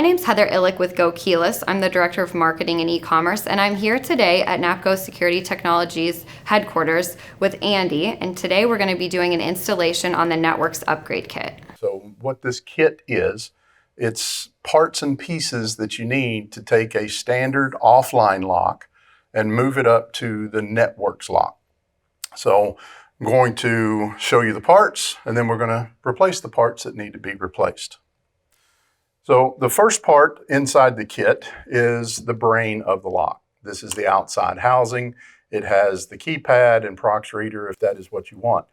My name's Heather Illick with Go Keyless. I'm the Director of Marketing and E-commerce, and I'm here today at NAPCO Security Technologies headquarters with Andy, and today we're going to be doing an installation on the Networx upgrade kit. So what this kit is, it's parts and pieces that you need to take a standard offline lock and move it up to the Networx lock. So I'm going to show you the parts, and then we're going to replace the parts that need to be replaced. So the first part inside the kit is the brain of the lock. This is the outside housing. It has the keypad and prox reader if that is what you want.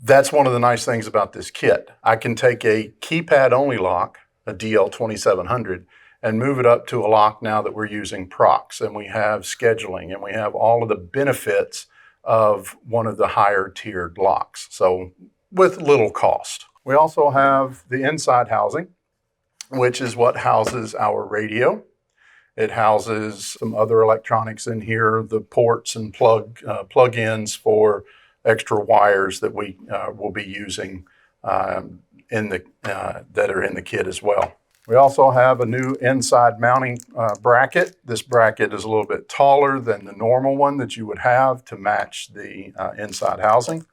That's one of the nice things about this kit. I can take a keypad only lock, a DL2700, and move it up to a lock now that we're using prox, and we have scheduling, and we have all of the benefits of one of the higher tiered locks, so with little cost. We also have the inside housing, which is what houses our radio. It houses some other electronics in here, the ports and plug-ins for extra wires that we will be using that are in the kit as well. We also have a new inside mounting bracket. This bracket is a little bit taller than the normal one that you would have to match the inside housing.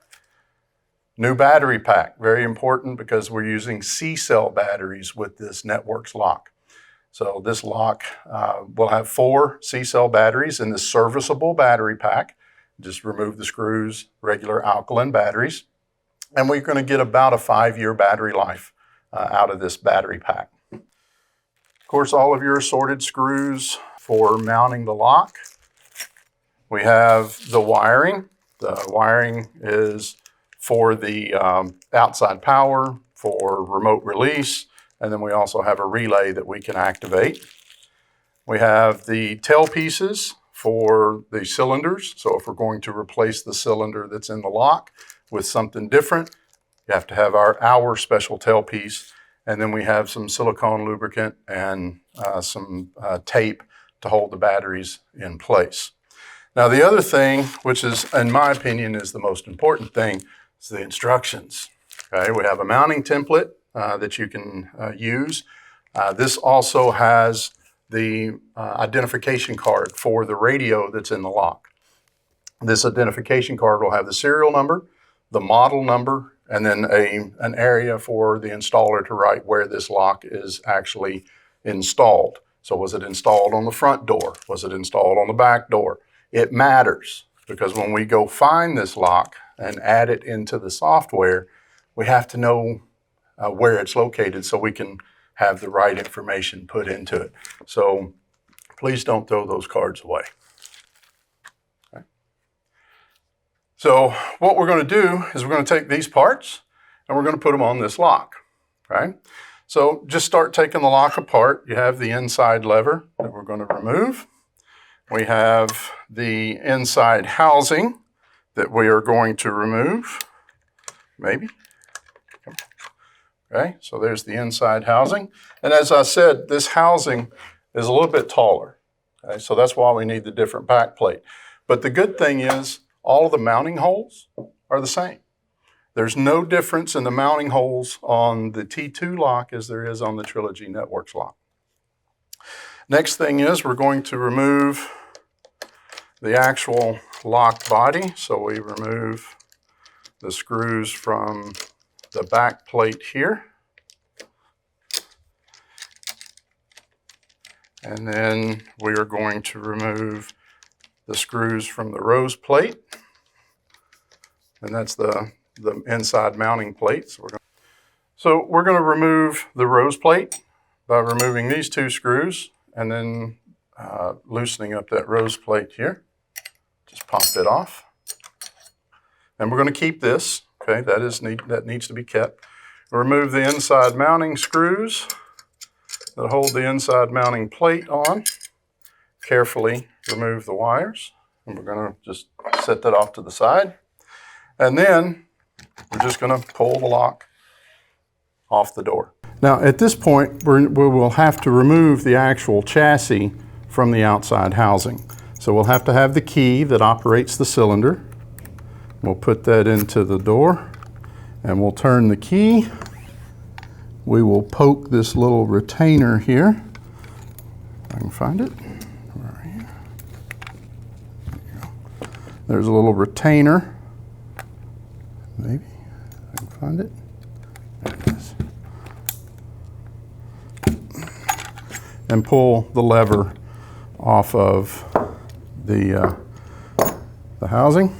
New battery pack, very important because we're using C-cell batteries with this Networx lock. So this lock will have 4 C-cell batteries in this serviceable battery pack. Just remove the screws, regular alkaline batteries. And we're going to get about a 5-year battery life out of this battery pack. Of course, all of your assorted screws for mounting the lock. We have the wiring. The wiring is for the outside power, for remote release, and then we also have a relay that we can activate. We have the tail pieces for the cylinders. So if we're going to replace the cylinder that's in the lock with something different, you have to have our special tail piece. And then we have some silicone lubricant and some tape to hold the batteries in place. Now the other thing, which is, in my opinion, is the most important thing, is the instructions. Okay, we have a mounting template that you can use. This also has the identification card for the radio that's in the lock. This identification card will have the serial number, the model number, and then an area for the installer to write where this lock is actually installed. So was it installed on the front door? Was it installed on the back door? It matters because when we go find this lock and add it into the software, we have to know where it's located so we can have the right information put into it. So please don't throw those cards away. Okay. So what we're going to do is we're going to take these parts and we're going to put them on this lock. Right? So just start taking the lock apart. You have the inside lever that we're going to remove. We have the inside housing that we are going to remove. Maybe. Okay, so there's the inside housing. And as I said, this housing is a little bit taller. Okay, so that's why we need the different back plate. But the good thing is all of the mounting holes are the same. There's no difference in the mounting holes on the T2 lock as there is on the Trilogy Networx lock. Next thing is we're going to remove the actual lock body. So we remove the screws from the back plate here. And then we are going to remove the screws from the rose plate. And that's the inside mounting plate. So we're going to remove the rose plate by removing these 2 screws and then loosening up that rose plate here. Just pop it off. And we're going to keep this. Okay, that needs to be kept. Remove the inside mounting screws that hold the inside mounting plate on. Carefully remove the wires. And we're going to just set that off to the side. And then we're just going to pull the lock off the door. Now at this point, we will have to remove the actual chassis from the outside housing. So we'll have to have the key that operates the cylinder. We'll put that into the door and we'll turn the key. we will poke this little retainer here. If I can find it. Where are you? There you go. There's a little retainer. Maybe I can find it. There it is. And pull the lever off of the housing.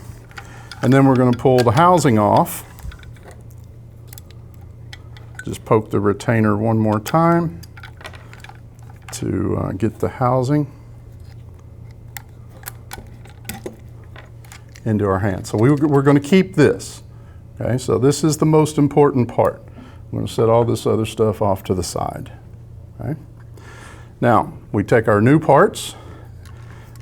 And then we're going to pull the housing off. Just poke the retainer one more time to get the housing into our hand. So we're going to keep this. Okay, so this is the most important part. I'm going to set all this other stuff off to the side. Okay. Now, we take our new parts.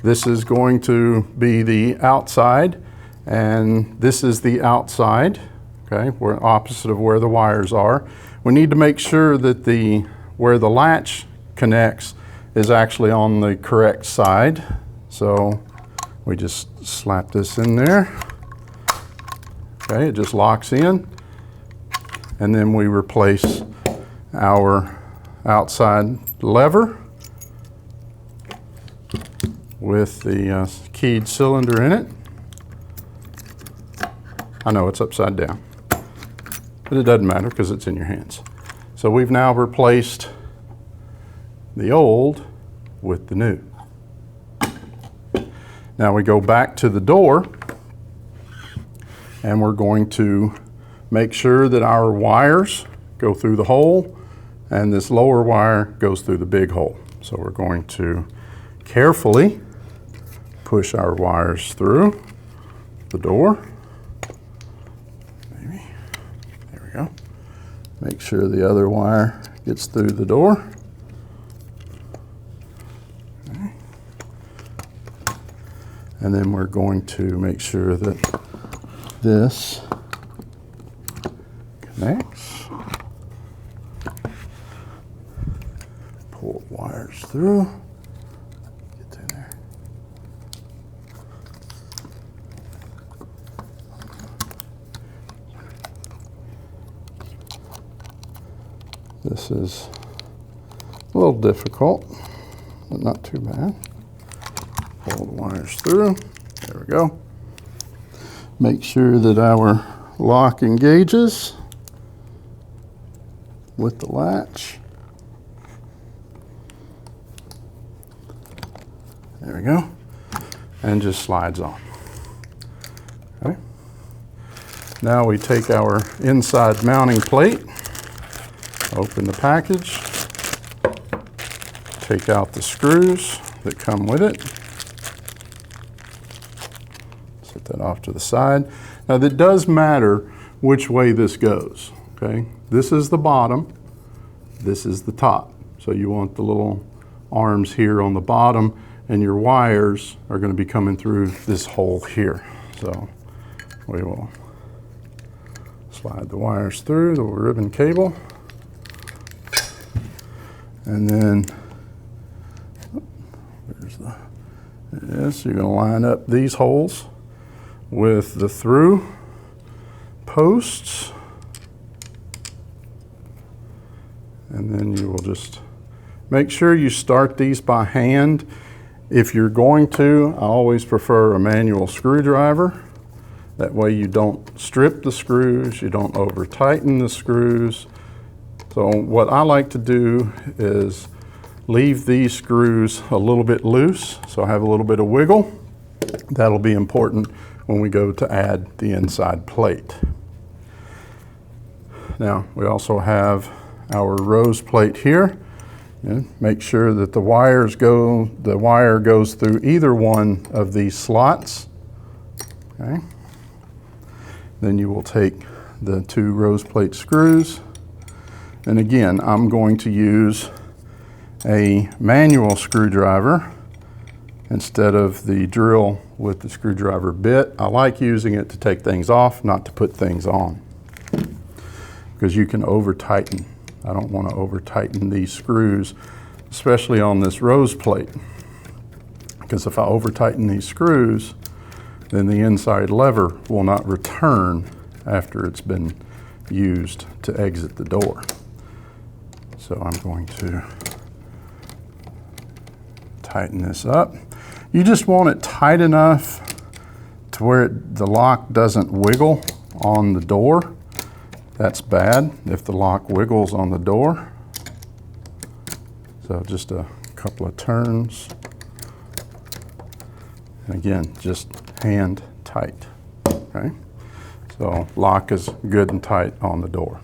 This is going to be the outside, and this is the outside, okay, we're opposite of where the wires are. We need to make sure that where the latch connects is actually on the correct side. So we just slap this in there. Okay, it just locks in. And then we replace our outside lever with the keyed cylinder in it. I know it's upside down, but it doesn't matter because it's in your hands. So we've now replaced the old with the new. Now we go back to the door, and we're going to make sure that our wires go through the hole and this lower wire goes through the big hole. So we're going to carefully push our wires through the door. Maybe. There we go. Make sure the other wire gets through the door. Okay. And then we're going to make sure that this connects. Pull wires through. Get through there. This is a little difficult, but not too bad. Pull the wires through. There we go. Make sure that our lock engages with the latch. There we go. And just slides on. Okay. Now we take our inside mounting plate, open the package, take out the screws that come with it. Set that off to the side. Now that does matter which way this goes, okay? This is the bottom, this is the top. So you want the little arms here on the bottom, and your wires are going to be coming through this hole here. So we will slide the wires through the ribbon cable. And then, you're going to line up these holes with the through posts. And then you will just make sure you start these by hand. If you're going to, I always prefer a manual screwdriver. That way you don't strip the screws, you don't over tighten the screws. So what I like to do is leave these screws a little bit loose, so I have a little bit of wiggle. That'll be important when we go to add the inside plate. Now we also have our rose plate here. And make sure that the wire goes through either one of these slots. Okay. Then you will take the two rose plate screws. And again, I'm going to use a manual screwdriver instead of the drill with the screwdriver bit. I like using it to take things off, not to put things on, because you can over tighten. I don't want to over tighten these screws, especially on this rose plate, because if I over tighten these screws, then the inside lever will not return after it's been used to exit the door. So I'm going to tighten this up. You just want it tight enough to where the lock doesn't wiggle on the door. That's bad if the lock wiggles on the door. So just a couple of turns. And again, just hand tight, okay? So lock is good and tight on the door.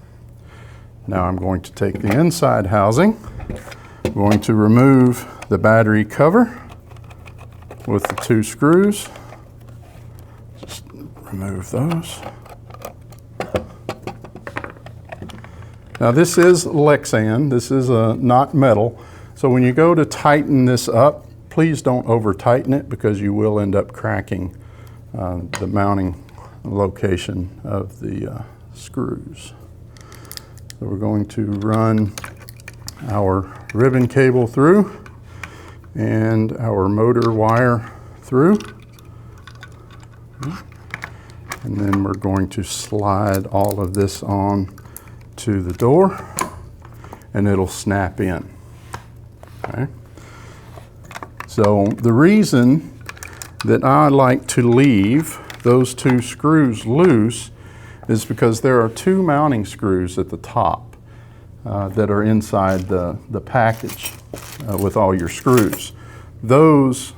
Now I'm going to take the inside housing. I'm going to remove the battery cover with the 2 screws. Just remove those. Now this is Lexan, this is not metal, so when you go to tighten this up, please don't over tighten it because you will end up cracking the mounting location of the screws. So we're going to run our ribbon cable through and our motor wire through. And then we're going to slide all of this on to the door and it'll snap in. Okay. So the reason that I like to leave those 2 screws loose is because there are 2 mounting screws at the top that are inside the package with all your screws. Those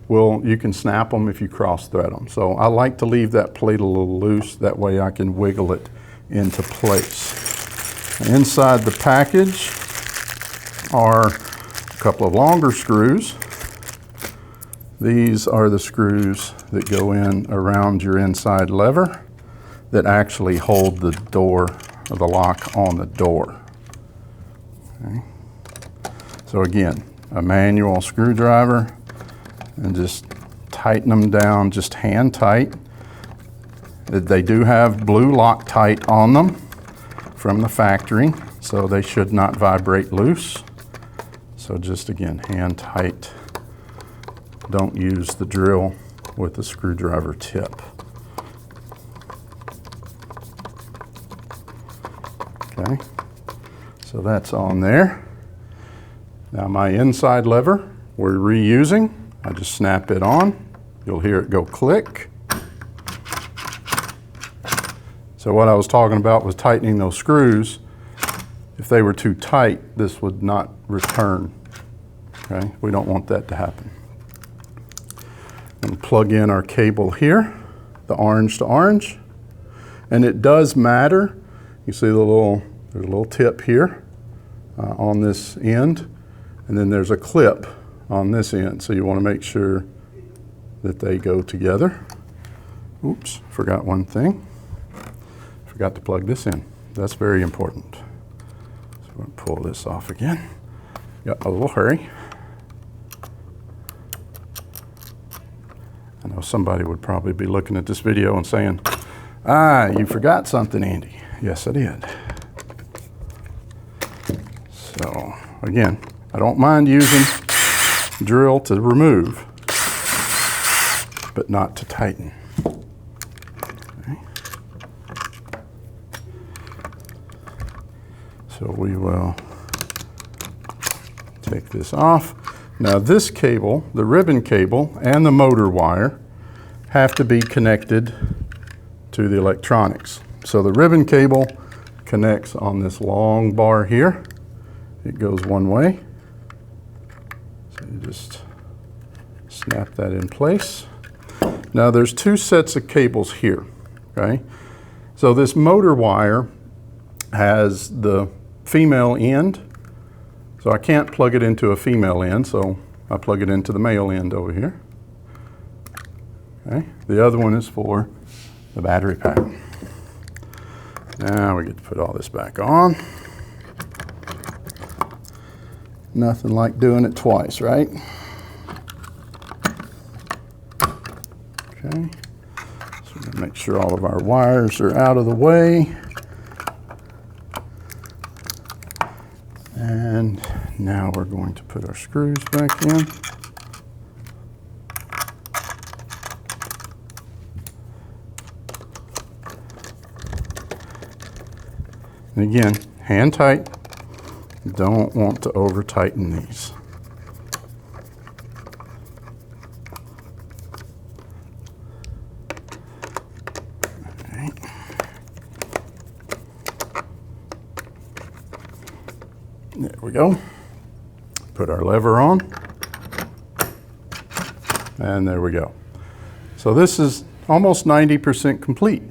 you can snap them if you cross thread them. So I like to leave that plate a little loose, that way I can wiggle it into place. Inside the package are a couple of longer screws. These are the screws that go in around your inside lever that actually hold the door, or the lock on the door. Okay. So again, a manual screwdriver, and just tighten them down, just hand tight. They do have blue Loctite on them from the factory, so they should not vibrate loose. So just again, hand tight. Don't use the drill with the screwdriver tip. Okay, so that's on there. Now my inside lever, we're reusing. I just snap it on. You'll hear it go click. So what I was talking about was tightening those screws. If they were too tight, this would not return. Okay, we don't want that to happen. And plug in our cable here, the orange to orange. And it does matter. You see there's a little tip here on this end, and then there's a clip on this end. So you want to make sure that they go together. Oops, forgot one thing. Forgot to plug this in. That's very important. So we're going to pull this off again. Got a little hurry. I know somebody would probably be looking at this video and saying, you forgot something, Andy. Yes, I did. So again, I don't mind using drill to remove, but not to tighten. Okay. So we will take this off. Now this cable, the ribbon cable and the motor wire have to be connected to the electronics. So the ribbon cable connects on this long bar here. It goes one way. So you just snap that in place. Now there's 2 sets of cables here, okay? So this motor wire has the female end. So I can't plug it into a female end, so I plug it into the male end over here. Okay, the other one is for the battery pack. Now we get to put all this back on. Nothing like doing it twice, right? Okay, so we're gonna make sure all of our wires are out of the way. And now we're going to put our screws back in. And again, hand tight. Don't want to over tighten these. There we go. Put our lever on, and there we go. So this is almost 90% complete.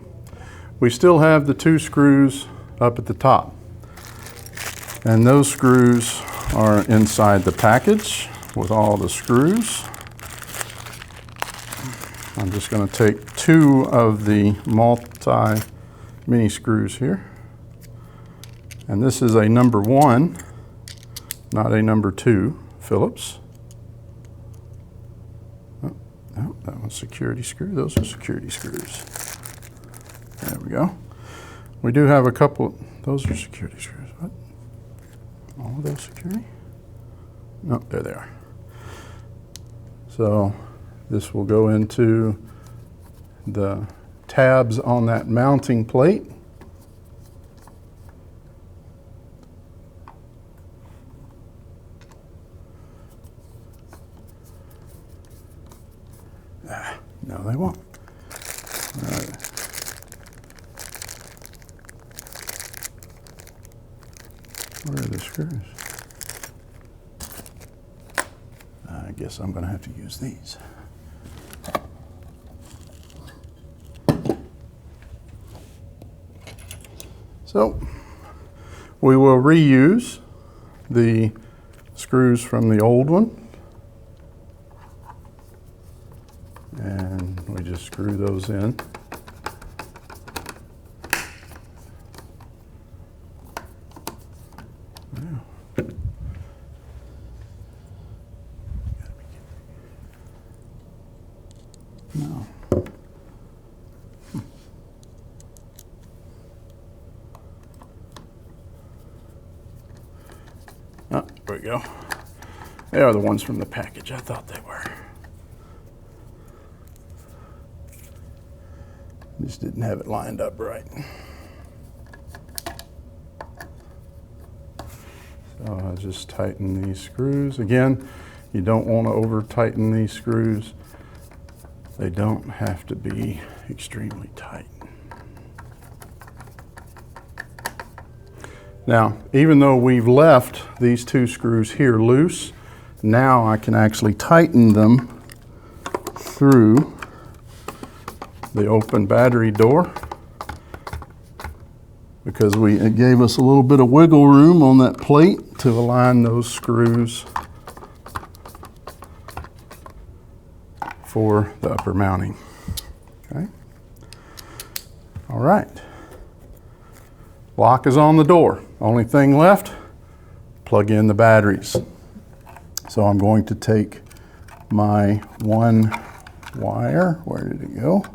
We still have the 2 screws up at the top, and those screws are inside the package with all the screws. I'm just going to take 2 of the mini screws here, and this is a number 1, not a number 2 Phillips. Oh, no, that one's security screw. Those are security screws. There we go. We do have a couple. Those are security screws. What? All of those security? No, there they are. So this will go into the tabs on that mounting plate. No, they won't. All right. Where are the screws? I guess I'm going to have to use these. So we will reuse the screws from the old one. And we just screw those in. No. Oh, there we go. They are the ones from the package. I thought they were. Just didn't have it lined up right. So I'll just tighten these screws. Again, you don't want to over tighten these screws. They don't have to be extremely tight. Now, even though we've left these 2 screws here loose, now I can actually tighten them through the open battery door, because it gave us a little bit of wiggle room on that plate to align those screws for the upper mounting. Okay. All right. Lock is on the door. Only thing left, plug in the batteries. So I'm going to take my 1 wire, where did it go?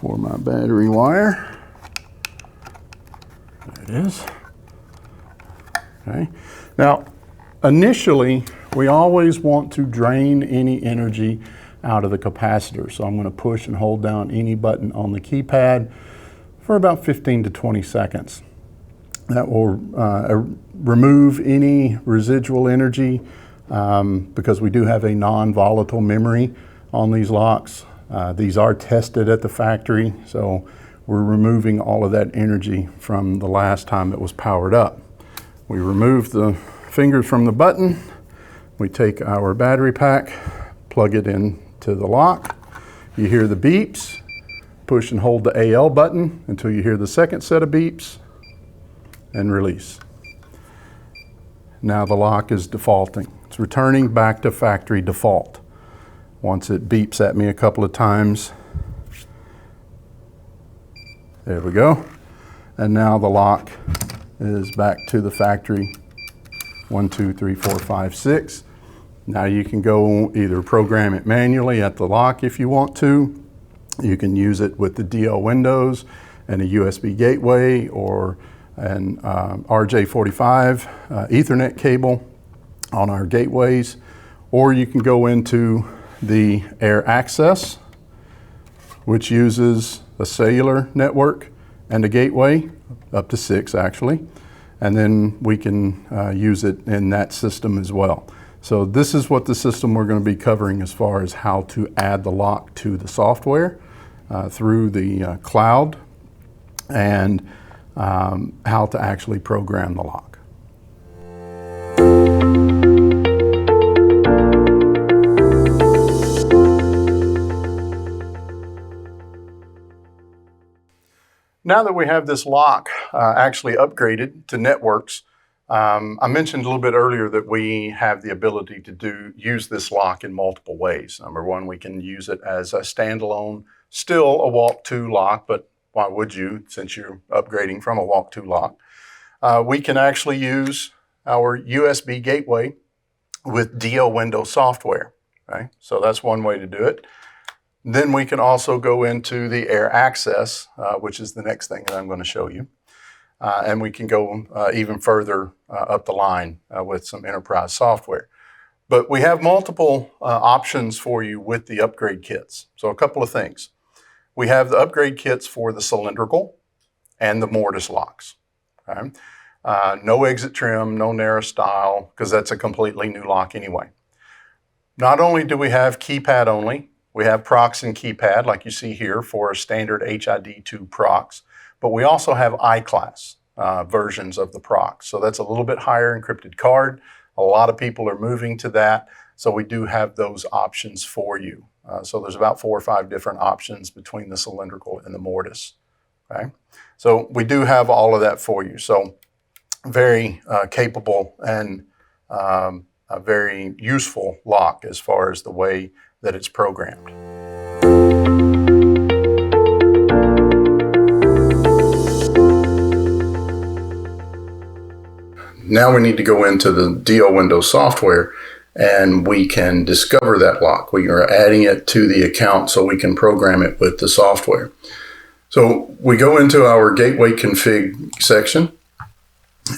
For my battery wire. There it is. Okay. Now, initially, we always want to drain any energy out of the capacitor. So I'm going to push and hold down any button on the keypad for about 15 to 20 seconds. That will remove any residual energy because we do have a non-volatile memory on these locks. These are tested at the factory, so we're removing all of that energy from the last time it was powered up. We remove the fingers from the button, we take our battery pack, plug it into the lock. You hear the beeps, push and hold the AL button until you hear the second set of beeps, and release. Now the lock is defaulting. It's returning back to factory default. Once it beeps at me a couple of times, there we go. And now the lock is back to the factory 1, 2, 3, 4, 5, 6. Now you can go either program it manually at the lock if you want to. You can use it with the DL windows and a USB gateway or an RJ45 Ethernet cable on our gateways, or you can go into the air access, which uses a cellular network and a gateway, up to 6 actually, and then we can use it in that system as well. So this is what the system we're going to be covering as far as how to add the lock to the software through the cloud, and how to actually program the lock. Now that we have this lock actually upgraded to Networx, I mentioned a little bit earlier that we have the ability to use this lock in multiple ways. Number one, we can use it as a standalone, still a walk-to lock, but why would you, since you're upgrading from a walk-to lock? We can actually use our USB gateway with DO window software. Okay? So that's one way to do it. Then we can also go into the air access, which is the next thing that I'm going to show you. And we can go even further up the line with some enterprise software. But we have multiple options for you with the upgrade kits. So a couple of things. We have the upgrade kits for the cylindrical and the mortise locks. Okay? No exit trim, no narrow style, because that's a completely new lock anyway. Not only do we have keypad only, we have procs and keypad like you see here for a standard HID2 procs, but we also have I-class versions of the procs. So that's a little bit higher encrypted card. A lot of people are moving to that, so we do have those options for you. So there's about 4 or 5 different options between the cylindrical and the mortise. Okay? So we do have all of that for you. So very capable and a very useful lock as far as the way that it's programmed. Now we need to go into the DO window software and we can discover that lock. We are adding it to the account so we can program it with the software. So we go into our gateway config section,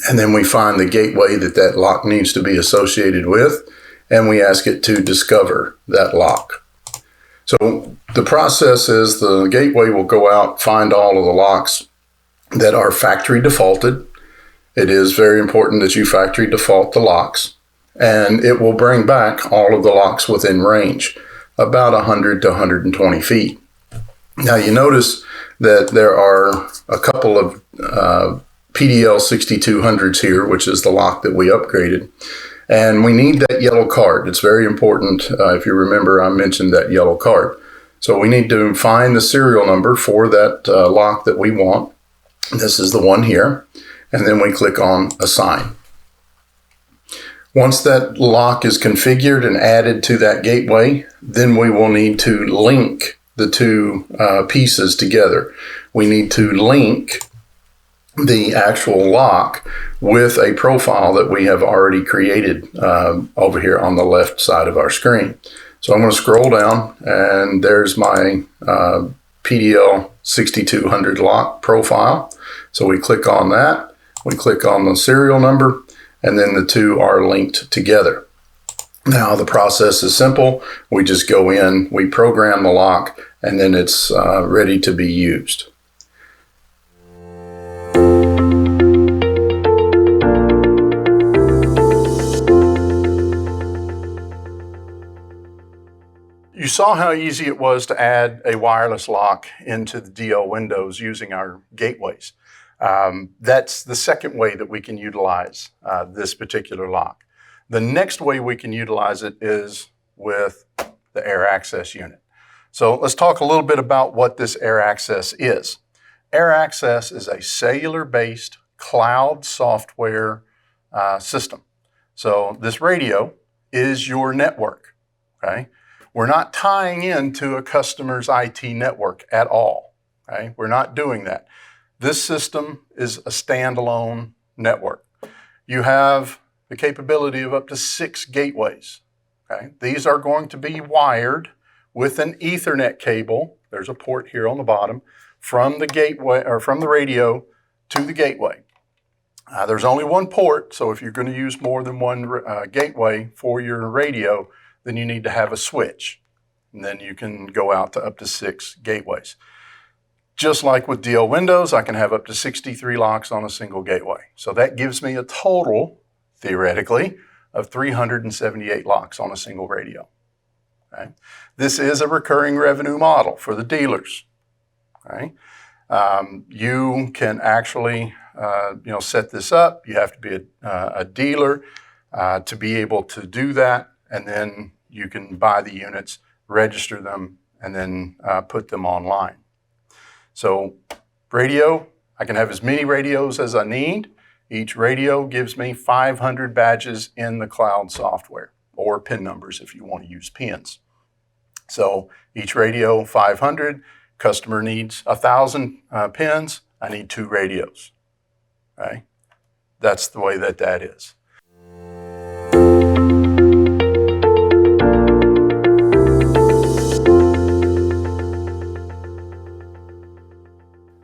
and then we find the gateway that lock needs to be associated with, and we ask it to discover that lock. So the process is the gateway will go out, find all of the locks that are factory defaulted. It is very important that you factory default the locks, and it will bring back all of the locks within range, about 100 to 120 feet. Now you notice that there are a couple of PDL 6200s here, which is the lock that we upgraded. And we need that yellow card. It's very important. If you remember, I mentioned that yellow card. So we need to find the serial number for that lock that we want. This is the one here. And then we click on Assign. Once that lock is configured and added to that gateway, then we will need to link the two pieces together. We need to link the actual lock with a profile that we have already created over here on the left side of our screen. So I'm going to scroll down, and there's my PDL 6200 lock profile. So we click on that, we click on the serial number, and then the two are linked together. Now the process is simple. We just go in, we program the lock, and then it's ready to be used. You saw how easy it was to add a wireless lock into the DO windows using our gateways. That's the second way that we can utilize this particular lock. The next way we can utilize it is with the air access unit. So let's talk a little bit about what this air access is. Air access is a cellular-based cloud software system. So this radio is your network, okay? We're not tying into a customer's IT network at all, okay? We're not doing that. This system is a standalone network. You have the capability of up to 6 gateways, okay? These are going to be wired with an Ethernet cable. There's a port here on the bottom from the gateway or from the radio to the gateway. There's only one port, so if you're going to use more than one gateway for your radio, then you need to have a switch, and then you can go out to up to 6 gateways. Just like with DL Windows, I can have up to 63 locks on a single gateway. So that gives me a total, theoretically, of 378 locks on a single radio. Okay? This is a recurring revenue model for the dealers. Okay? You can actually set this up. You have to be a dealer to be able to do that, and then you can buy the units, register them, and then put them online. So radio, I can have as many radios as I need. Each radio gives me 500 badges in the cloud software, or PIN numbers if you want to use pins. So each radio, 500. Customer needs 1,000 pins. I need 2 radios. Okay? That's the way that is.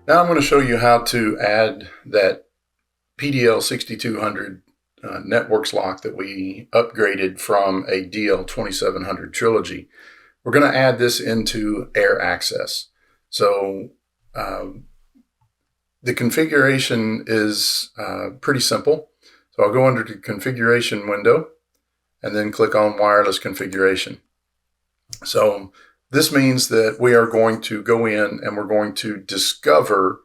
Now I'm going to show you how to add that PDL 6200 Networx lock that we upgraded from a DL 2700 Trilogy. We're going to add this into Air Access. So the configuration is pretty simple. So I'll go under the configuration window and then click on wireless configuration. So this means that we are going to go in and we're going to discover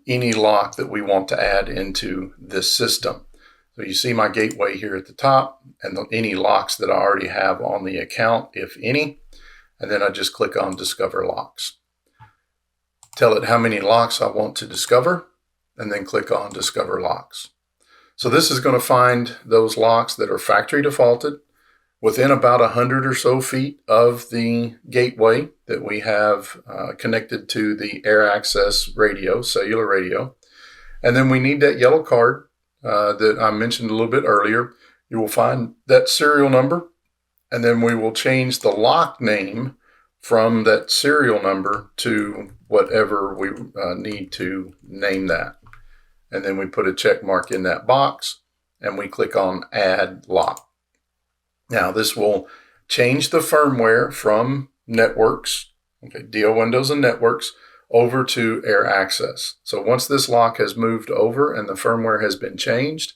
any lock that we want to add into this system. So you see my gateway here at the top and any locks that I already have on the account, if any. And then I just click on Discover Locks. Tell it how many locks I want to discover, and then click on Discover Locks. So this is going to find those locks that are factory defaulted within about 100 or so feet of the gateway that we have connected to the Air Access radio, cellular radio. And then we need that yellow card that I mentioned a little bit earlier. You will find that serial number, and then we will change the lock name from that serial number to whatever we need to name that. And then we put a check mark in that box and we click on Add Lock. Now this will change the firmware from Networx, DL Windows and Networx, over to Air Access. So once this lock has moved over and the firmware has been changed,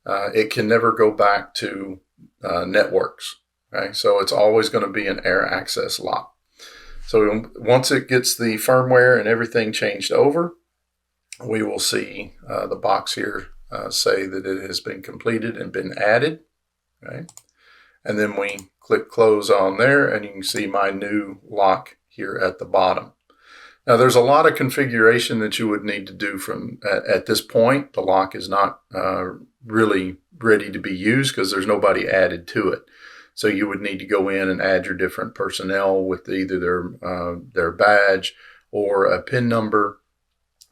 it can never go back to Networx. Okay? So it's always going to be an Air Access lock. So once it gets the firmware and everything changed over, we will see the box here say that it has been completed and been added. Okay? And then we click close on there and you can see my new lock here at the bottom. Now there's a lot of configuration that you would need to do from at this point. The lock is not really ready to be used because there's nobody added to it. So you would need to go in and add your different personnel with either their badge or a PIN number.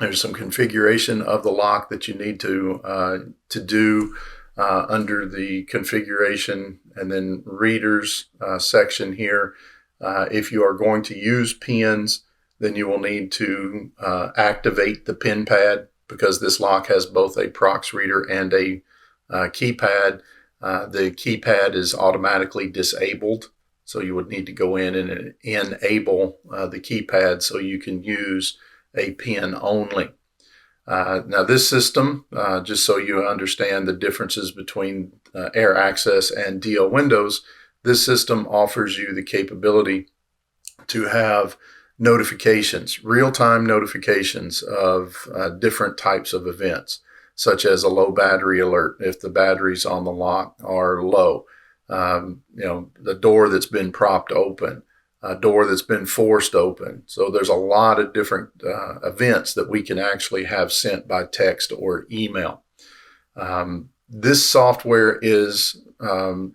There's some configuration of the lock that you need to do under the configuration and then readers section here. If you are going to use pins, then you will need to activate the pin pad because this lock has both a prox reader and a keypad. The keypad is automatically disabled, so you would need to go in and enable the keypad so you can use a pin only. Now this system, just so you understand the differences between Air Access and DL Windows, this system offers you the capability to have notifications, real-time notifications of different types of events, such as a low battery alert if the batteries on the lock are low, the door that's been propped open, a door that's been forced open. So there's a lot of different events that we can actually have sent by text or email. This software is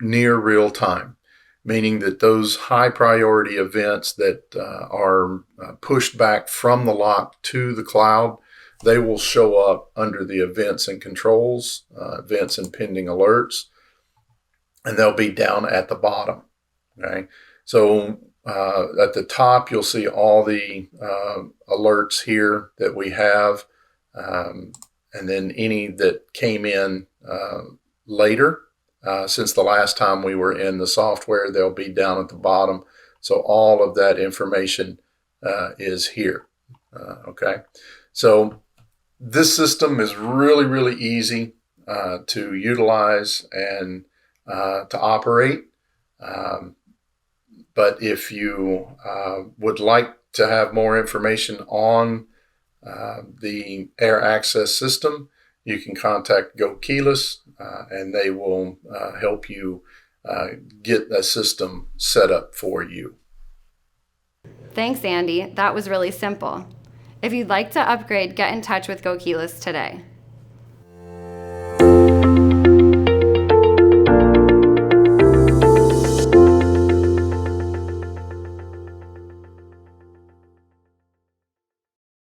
near real time, meaning that those high priority events that are pushed back from the lock to the cloud, they will show up under the events and controls, events and pending alerts, and they'll be down at the bottom. Okay, so at the top, you'll see all the alerts here that we have, and then any that came in later. Since the last time we were in the software, they'll be down at the bottom. So all of that information is here. Okay. So this system is really, really easy to utilize and to operate. Um, but if you would like to have more information on the air access system, you can contact Go Keyless and they will help you get a system set up for you. Thanks, Andy. That was really simple. If you'd like to upgrade, get in touch with Go Keyless today.